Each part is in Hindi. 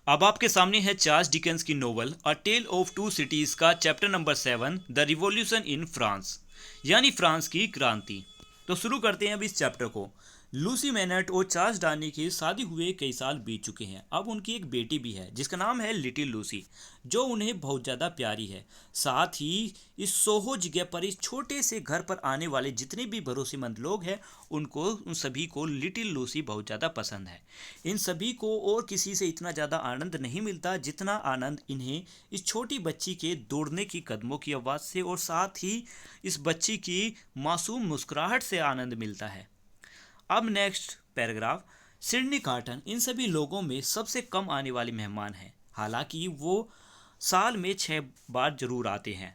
अब आपके सामने है चार्ल्स डिकेंस की novel a tale of two cities का chapter number 7 the revolution in France, यानी फ्रांस की क्रांति। तो शुरू करते हैं अब इस चैप्टर को। लूसी मैनट और चार्ल्स डार्नी की शादी हुए कई साल बीत चुके हैं। अब उनकी एक बेटी भी है जिसका नाम है लिटिल लूसी, जो उन्हें बहुत ज़्यादा प्यारी है। साथ ही इस सोहो जगह पर इस छोटे से घर पर आने वाले जितने भी भरोसेमंद लोग हैं उन सभी को लिटिल लूसी बहुत ज़्यादा पसंद है। इन सभी को और किसी से इतना ज़्यादा आनंद नहीं मिलता जितना आनंद इन्हें इस छोटी बच्ची के दौड़ने की कदमों की आवाज़ से और साथ ही इस बच्ची की मासूम मुस्कुराहट से आनंद मिलता है। अब नेक्स्ट पैराग्राफ। सिडनी कार्टन इन सभी लोगों में सबसे कम आने वाले मेहमान हैं। हालांकि वो साल में 6 बार जरूर आते हैं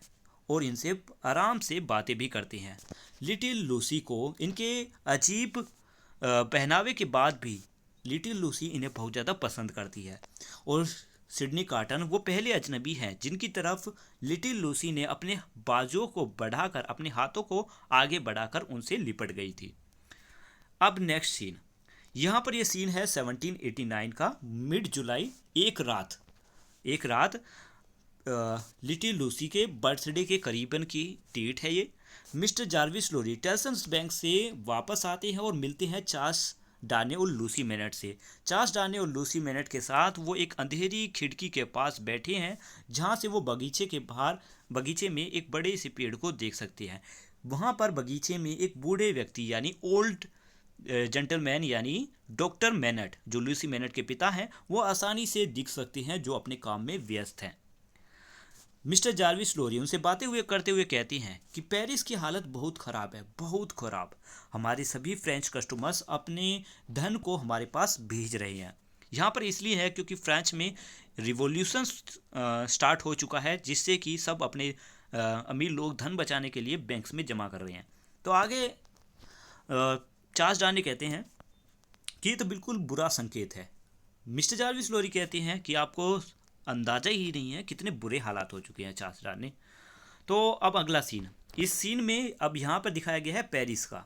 और इनसे आराम से बातें भी करते हैं। लिटिल लूसी को इनके अजीब पहनावे के बाद भी लिटिल लूसी इन्हें बहुत ज़्यादा पसंद करती है। और सिडनी कार्टन वो पहले अजनबी हैं जिनकी तरफ लिटिल लूसी ने अपने बाजुओं को बढ़ाकर, अपने हाथों को आगे बढ़ाकर उनसे लिपट गई थी। अब नेक्स्ट सीन, यहाँ पर ये सीन है 1789 का मिड जुलाई। एक रात लिटिल लूसी के बर्थडे के करीबन की डेट है ये। मिस्टर जार्विस लोरी टेल्सन्स बैंक से वापस आते हैं और मिलते हैं चार्ल्स डार्ने और लूसी मैनट से। चार्ल्स डार्ने और लूसी मैनट के साथ वो एक अंधेरी खिड़की के पास बैठे हैं जहाँ से वो बगीचे में एक बड़े से पेड़ को देख सकते हैं। वहाँ पर बगीचे में एक बूढ़े व्यक्ति यानी ओल्ड जेंटलमैन यानी डॉक्टर मैनट, जो लूसी मैनट के पिता हैं, वो आसानी से दिख सकते हैं, जो अपने काम में व्यस्त हैं। मिस्टर जार्विस लोरी उनसे बातें हुए करते हुए कहती हैं कि पेरिस की हालत बहुत ख़राब है, बहुत ख़राब। हमारे सभी फ्रेंच कस्टमर्स अपने धन को हमारे पास भेज रहे हैं। यहाँ पर इसलिए है क्योंकि फ्रेंच में रिवॉल्यूशन स्टार्ट हो चुका है, जिससे कि सब अपने अमीर लोग धन बचाने के लिए बैंक्स में जमा कर रहे हैं। तो आगे चार्ल्स डार्ने कहते हैं कि ये तो बिल्कुल बुरा संकेत है। मिस्टर जार्विस लोरी कहते हैं कि आपको अंदाज़ा ही नहीं है कितने बुरे हालात हो चुके हैं चार्ल्स डार्ने। तो अब अगला सीन, इस सीन में अब यहाँ पर दिखाया गया है पेरिस का।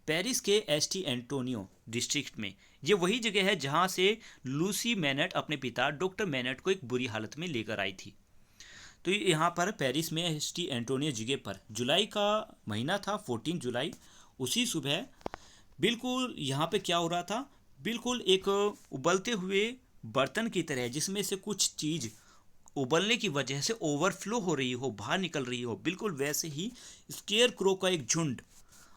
पेरिस के एस्टी एंटोनियो डिस्ट्रिक्ट में ये वही जगह है जहाँ से लूसी मैनट अपने पिता डॉक्टर मैनट को एक बुरी हालत में लेकर आई थी। तो यहाँ पर पेरिस में एस्टी एंटोनियो जगह पर जुलाई का महीना था, 14 जुलाई। उसी सुबह बिल्कुल यहाँ पे क्या हो रहा था, बिल्कुल एक उबलते हुए बर्तन की तरह जिसमें से कुछ चीज़ उबलने की वजह से ओवरफ्लो हो रही हो, बाहर निकल रही हो, बिल्कुल वैसे ही स्केयर क्रो का एक झुंड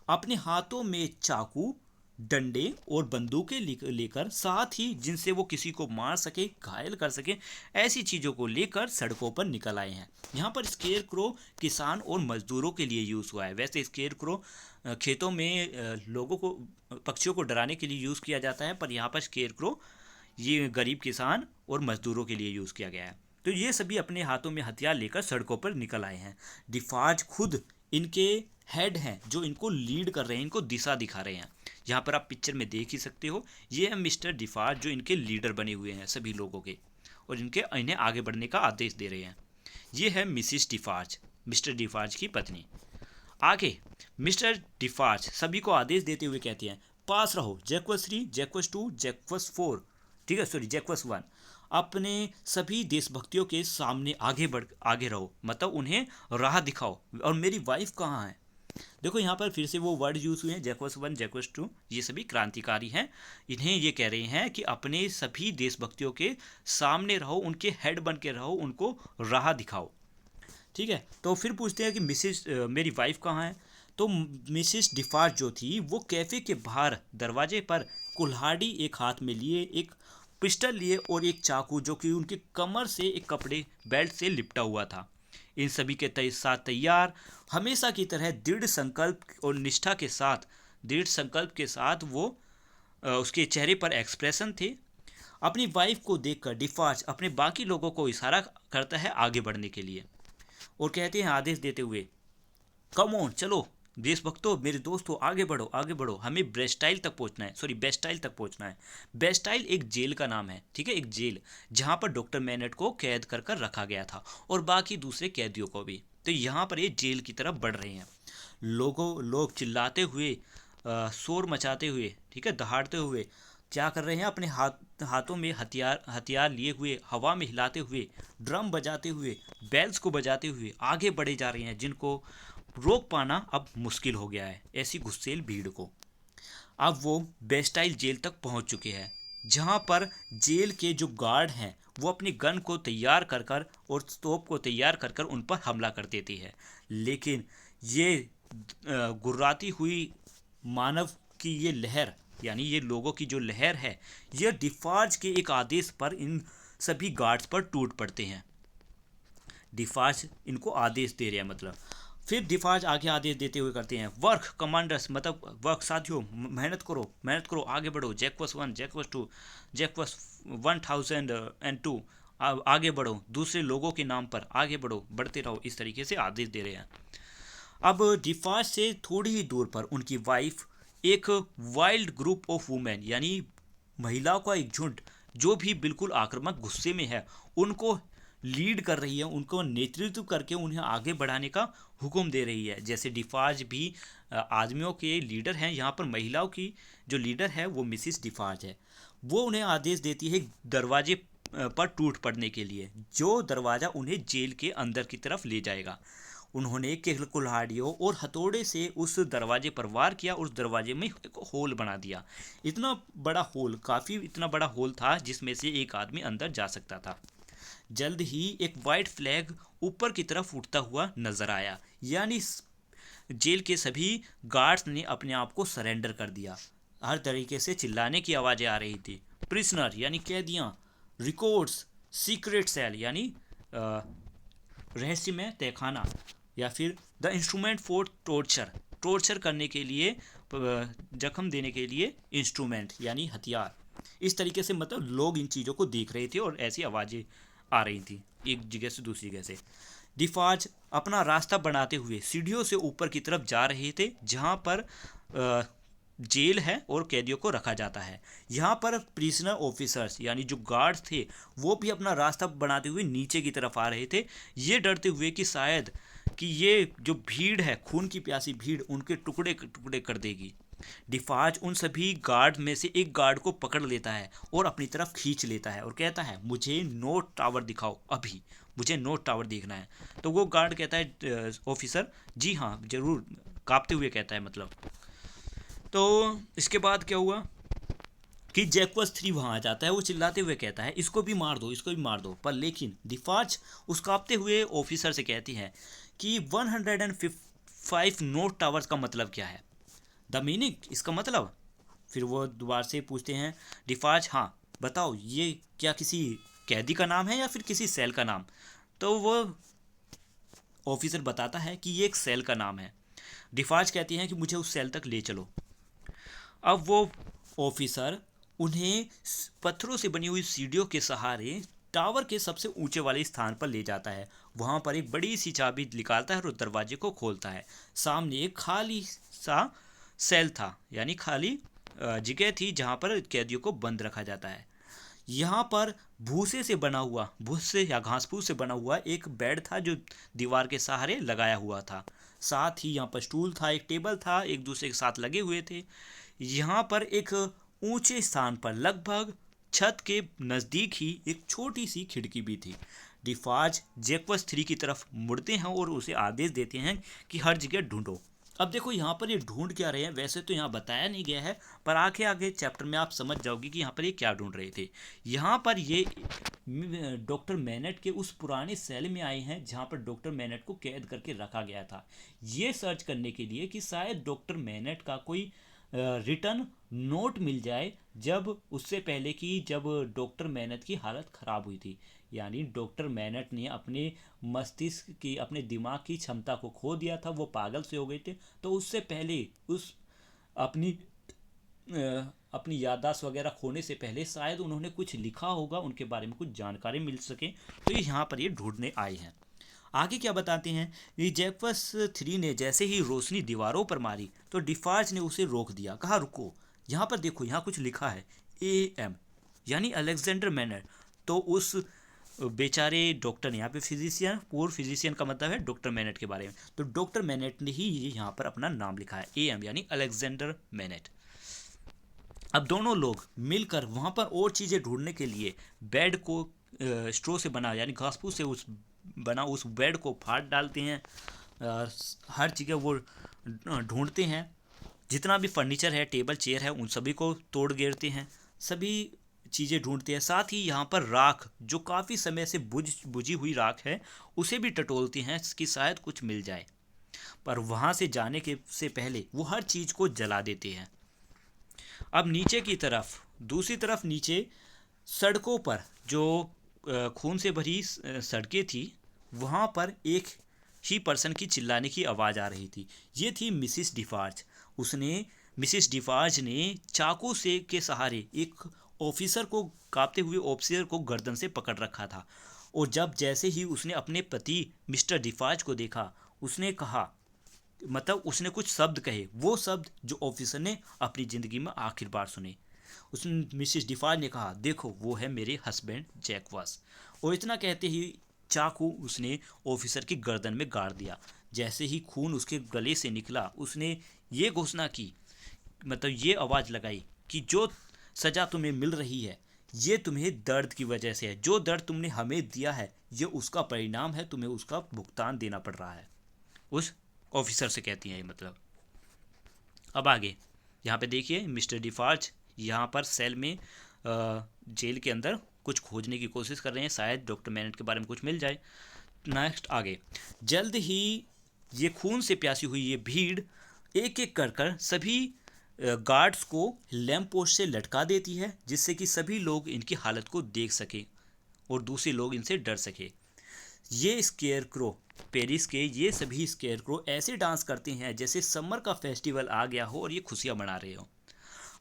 अपने हाथों में चाकू, डंडे और बंदूकें लेकर, साथ ही जिनसे वो किसी को मार सके, घायल कर सके, ऐसी चीज़ों को लेकर सड़कों पर निकल आए हैं। यहाँ पर स्केयर क्रो किसान और मजदूरों के लिए यूज़ हुआ है। वैसे स्केयर क्रो खेतों में लोगों को, पक्षियों को डराने के लिए यूज़ किया जाता है, पर यहाँ पर स्केयर क्रो ये गरीब किसान और मजदूरों के लिए यूज़ किया गया है। तो ये सभी अपने हाथों में हथियार लेकर सड़कों पर निकल आए हैं। डिफाज खुद इनके हेड हैं, जो इनको लीड कर रहे हैं, इनको दिशा दिखा रहे हैं। यहाँ पर आप पिक्चर में देख ही सकते हो, ये है मिस्टर डिफाज जो इनके लीडर बने हुए हैं सभी लोगों के, और इन्हें आगे बढ़ने का आदेश दे रहे हैं। ये है मिसिस डिफाज, मिस्टर डिफाज की पत्नी। आगे मिस्टर डिफाज सभी को आदेश देते हुए कहते हैं, पास रहो, जैक्वस 3, जैक्वस 2, जैक्वस 4, ठीक है, सॉरी जैक्वस 1। अपने सभी देशभक्तियों के सामने आगे रहो, मतलब उन्हें राह दिखाओ। और मेरी वाइफ कहाँ है? देखो यहाँ पर फिर से वो वर्ड यूज हुए हैं, जैक्वस 1, जैक्वस 2, ये सभी क्रांतिकारी हैं। इन्हें ये कह रहे हैं कि अपने सभी देशभक्तियों के सामने रहो, उनके हेड बन के रहो, उनको राह दिखाओ। ठीक है, तो फिर पूछते हैं कि मेरी वाइफ कहाँ है? तो मिसिस डिफाज जो थी वो कैफ़े के बाहर दरवाजे पर कुल्हाड़ी एक हाथ में लिए, एक पिस्टल लिए और एक चाकू जो कि उनकी कमर से एक कपड़े बेल्ट से लिपटा हुआ था। इन सभी के साथ तैयार, हमेशा की तरह दृढ़ संकल्प के साथ वो उसके चेहरे पर एक्सप्रेशन थे। अपनी वाइफ को देखकर डिफाज अपने बाकी लोगों को इशारा करता है आगे बढ़ने के लिए और कहते हैं आदेश देते हुए, कम ऑन, चलो देशभक्तों, मेरे दोस्तों, आगे बढ़ो, आगे बढ़ो, हमें बेस्टाइल तक पहुंचना है। बेस्टाइल एक जेल का नाम है, ठीक है, एक जेल जहां पर डॉक्टर मैनट को कैद कर रखा गया था और बाकी दूसरे कैदियों को भी। तो यहाँ पर ये जेल की तरफ बढ़ रहे हैं। लोग चिल्लाते हुए, शोर मचाते हुए, ठीक है, दहाड़ते हुए क्या कर रहे हैं, अपने हाथों में हथियार लिए हुए, हवा में हिलाते हुए, ड्रम बजाते हुए, बेल्स को बजाते हुए आगे बढ़े जा रहे हैं, जिनको रोक पाना अब मुश्किल हो गया है ऐसी गुस्सेल भीड़ को। अब वो बेस्टाइल जेल तक पहुंच चुके हैं, जहां पर जेल के जो गार्ड हैं वो अपनी गन को तैयार कर कर और तोप को तैयार कर कर उन पर हमला कर देती है। लेकिन ये गुर्राती हुई मानव की ये लहर, यानी ये लोगों की जो लहर है, ये डिफार्ज के एक आदेश पर इन सभी गार्ड्स पर टूट पड़ते हैं। डिफार्ज इनको आदेश दे रहे हैं, मतलब फिर डिफार्ज आगे आदेश देते हुए करते हैं, वर्क कमांडर्स, मतलब वर्क साथियों, मेहनत करो, मेहनत करो, आगे बढ़ो, जैक्वस 1, जैक्वस 2, जैक्वस 1002, आगे बढ़ो, दूसरे लोगों के नाम पर आगे बढ़ो, बढ़ते रहो, इस तरीके से आदेश दे रहे हैं। अब डिफार्ज से थोड़ी ही दूर पर उनकी वाइफ एक वाइल्ड ग्रुप ऑफ वुमेन, यानी महिलाओं का एक झुंड जो भी बिल्कुल आक्रामक गुस्से में है, उनको लीड कर रही है, उनको नेतृत्व करके उन्हें आगे बढ़ाने का हुक्म दे रही है। जैसे डिफार्ज भी आदमियों के लीडर हैं, यहाँ पर महिलाओं की जो लीडर है वो मिसिस डिफार्ज है। वो उन्हें आदेश देती है दरवाजे पर टूट पड़ने के लिए, जो दरवाज़ा उन्हें जेल के अंदर की तरफ ले जाएगा। उन्होंने कुल्हाड़ियों और हथौड़े से उस दरवाजे पर वार किया, उस दरवाजे में एक होल बना दिया। इतना बड़ा होल, काफ़ी इतना बड़ा होल था जिसमें से एक आदमी अंदर जा सकता था। जल्द ही एक वाइट फ्लैग ऊपर की तरफ उठता हुआ नजर आया, यानी जेल के सभी गार्ड्स ने अपने आप को सरेंडर कर दिया। हर तरीके से चिल्लाने की आवाज़ें आ रही थी, प्रिजनर यानी कैदियाँ, रिकॉर्ड्स, सीक्रेट सेल यानी रहस्यमय तहखाना, या फिर द इंस्ट्रूमेंट फॉर टॉर्चर करने के लिए, जख्म देने के लिए इंस्ट्रूमेंट यानी हथियार। इस तरीके से मतलब लोग इन चीज़ों को देख रहे थे और ऐसी आवाज़ें आ रही थी एक जगह से दूसरी जगह से। डिफार्ज अपना रास्ता बनाते हुए सीढ़ियों से ऊपर की तरफ जा रहे थे, जहाँ पर जेल है और कैदियों को रखा जाता है। यहाँ पर प्रिजनर ऑफिसर्स यानी जो गार्ड्स थे वो भी अपना रास्ता बनाते हुए नीचे की तरफ आ रहे थे, ये डरते हुए कि शायद कि ये जो भीड़ है, खून की प्यासी भीड़, उनके टुकड़े टुकड़े कर देगी। डिफार्ज उन सभी गार्ड में से एक गार्ड को पकड़ लेता है और अपनी तरफ खींच लेता है और कहता है, मुझे नोट टावर दिखाओ, अभी मुझे नोट टावर देखना है। तो वो गार्ड कहता है, ऑफिसर जी हाँ जरूर, कांपते हुए कहता है मतलब। तो इसके बाद क्या हुआ कि जैक्वस 3 वहाँ आ जाता है। वो चिल्लाते हुए कहता है, इसको भी मार दो, इसको भी मार दो। पर लेकिन डिफार्ज उस कांपते हुए ऑफिसर से कहती है कि 105 नोट टावर्स का मतलब क्या है, द मीनिंग, इसका मतलब। फिर वो दोबारा से पूछते हैं डिफार्ज, हाँ बताओ, ये क्या किसी कैदी का नाम है या फिर किसी सेल का नाम। तो वो ऑफिसर बताता है कि ये एक सेल का नाम है। डिफार्ज कहती हैं कि मुझे उस सेल तक ले चलो। अब वो ऑफिसर उन्हें पत्थरों से बनी हुई सीढ़ियों के सहारे टावर के सबसे ऊंचे वाले स्थान पर ले जाता है। वहाँ पर एक बड़ी सी चाबी निकालता है और दरवाजे को खोलता है। सामने एक खाली सा सेल था, यानी खाली जगह थी जहाँ पर कैदियों को बंद रखा जाता है। यहाँ पर भूसे या घास फूस से बना हुआ एक बेड था जो दीवार के सहारे लगाया हुआ था। साथ ही यहाँ पर स्टूल था, एक टेबल था, एक दूसरे के साथ लगे हुए थे। यहाँ पर एक ऊंचे स्थान पर लगभग छत के नज़दीक ही एक छोटी सी खिड़की भी थी। डिफार्ज जैक्वस 3 की तरफ मुड़ते हैं और उसे आदेश देते हैं कि हर जगह ढूंढो। अब देखो यहाँ पर ये ढूंढ क्या रहे हैं, वैसे तो यहाँ बताया नहीं गया है, पर आगे आगे चैप्टर में आप समझ जाओगे कि यहाँ पर ये क्या ढूंढ रहे थे। यहाँ पर ये डॉक्टर मैनेट के उस पुराने सेल में आए हैं जहाँ पर डॉक्टर मैनेट को कैद करके रखा गया था, ये सर्च करने के लिए कि शायद डॉक्टर मैनेट का कोई रिटर्न नोट मिल जाए, जब उससे पहले कि जब डॉक्टर मैनेट की हालत ख़राब हुई थी। यानी डॉक्टर मैनेट ने अपने मस्तिष्क की, अपने दिमाग की क्षमता को खो दिया था, वो पागल से हो गए थे। तो उससे पहले उस अपनी याददाश्त वगैरह खोने से पहले शायद उन्होंने कुछ लिखा होगा, उनके बारे में कुछ जानकारी मिल सके, तो ये यहाँ पर ये ढूंढने आए हैं। आगे क्या बताते हैं, ये जैक्वस 3 ने जैसे ही रोशनी दीवारों पर मारी तो डिफार्ज ने उसे रोक दिया, कहा रुको, यहाँ पर देखो, यहाँ कुछ लिखा है AM यानी अलेक्जेंडर मैनेट। तो उस बेचारे डॉक्टर ने, यहाँ पे फिजिशियन, पूर्व फिजिशियन का मतलब है डॉक्टर मैनेट के बारे में, तो डॉक्टर मैनेट ने ही यहाँ पर अपना नाम लिखा है AM यानी अलेक्जेंडर मैनेट। अब दोनों लोग मिलकर वहाँ पर और चीज़ें ढूंढने के लिए बेड को स्ट्रो से बना यानी घास फूस से उस बेड को फाड़ डालते हैं। हर जगह वो ढूंढते हैं, जितना भी फर्नीचर है, टेबल चेयर है, उन सभी को तोड़ घेरते हैं, सभी चीज़ें ढूंढते हैं। साथ ही यहाँ पर राख, जो काफ़ी समय से बुझी हुई राख है, उसे भी टटोलते हैं कि शायद कुछ मिल जाए। पर वहाँ से जाने के से पहले वो हर चीज़ को जला देते हैं। अब नीचे की तरफ, दूसरी तरफ नीचे सड़कों पर जो खून से भरी सड़कें थी, वहाँ पर एक ही पर्सन की चिल्लाने की आवाज़ आ रही थी। ये थी मिसिस डिफार्ज। मिसिस डिफार्ज ने चाकू से के सहारे एक ऑफिसर को, कांपते हुए ऑफिसर को गर्दन से पकड़ रखा था। और जैसे ही उसने अपने पति मिस्टर डिफार्ज को देखा, उसने कहा, मतलब उसने कुछ शब्द कहे, वो शब्द जो ऑफिसर ने अपनी ज़िंदगी में आखिर बार सुने। उसने मिसिस डिफार्ज ने कहा, देखो वो है मेरे हस्बैंड जैक वास। और इतना कहते ही चाकू उसने ऑफिसर की गर्दन में गाड़ दिया। जैसे ही खून उसके गले से निकला, उसने ये घोषणा की, मतलब ये आवाज़ लगाई कि जो सज़ा तुम्हें मिल रही है, ये तुम्हें दर्द की वजह से है। जो दर्द तुमने हमें दिया है, ये उसका परिणाम है, तुम्हें उसका भुगतान देना पड़ रहा है। उस ऑफिसर से कहती हैं ये, मतलब। अब आगे यहाँ पे देखिए, मिस्टर डिफार्ज यहाँ पर सेल में जेल के अंदर कुछ खोजने की कोशिश कर रहे हैं, शायद डॉक्टर मैनेट के बारे में कुछ मिल जाए। नेक्स्ट आगे, जल्द ही ये खून से प्यासी हुई ये भीड़ एक एक कर सभी गार्ड्स को लैंप पोस्ट से लटका देती है, जिससे कि सभी लोग इनकी हालत को देख सकें और दूसरे लोग इनसे डर सके। ये स्केयरक्रो, पेरिस के ये सभी स्केयरक्रो ऐसे डांस करते हैं जैसे समर का फेस्टिवल आ गया हो और ये खुशियाँ मना रहे हो।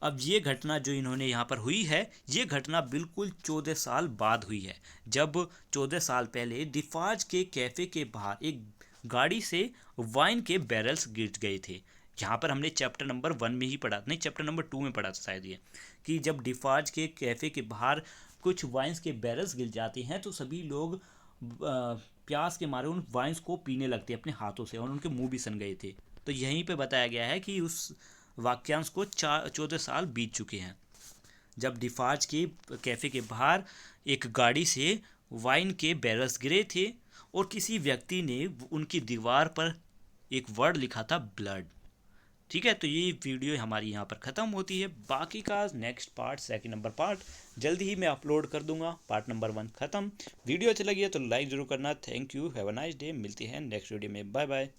अब ये घटना जो इन्होंने यहाँ पर हुई है, ये घटना बिल्कुल 14 साल बाद हुई है, जब 14 साल पहले डिफार्ज के कैफ़े के बाहर एक गाड़ी से वाइन के बैरल्स गिर गए थे। यहाँ पर हमने चैप्टर नंबर 1 में ही पढ़ा, नहीं चैप्टर नंबर 2 में पढ़ा था शायद ये, कि जब डिफार्ज के कैफ़े के बाहर कुछ वाइन्स के बैरल्स गिर जाते हैं तो सभी लोग प्यास के मारे उन वाइन्स को पीने लगते अपने हाथों से, और उनके मुंह भी सन गए थे। तो यहीं पे बताया गया है कि उस वाक्यांश को 14 साल बीत चुके हैं, जब डिफार्ज के कैफ़े के बाहर एक गाड़ी से वाइन के बैरल्स गिरे थे और किसी व्यक्ति ने उनकी दीवार पर एक वर्ड लिखा था, ब्लड। ठीक है, तो ये वीडियो हमारी यहाँ पर ख़त्म होती है। बाकी का next part, second number part जल्दी ही मैं अपलोड कर दूंगा। पार्ट नंबर 1 ख़त्म। वीडियो अच्छी लगी है तो लाइक ज़रूर करना। Thank you, have a nice day. मिलते हैं नेक्स्ट वीडियो में, बाय बाय।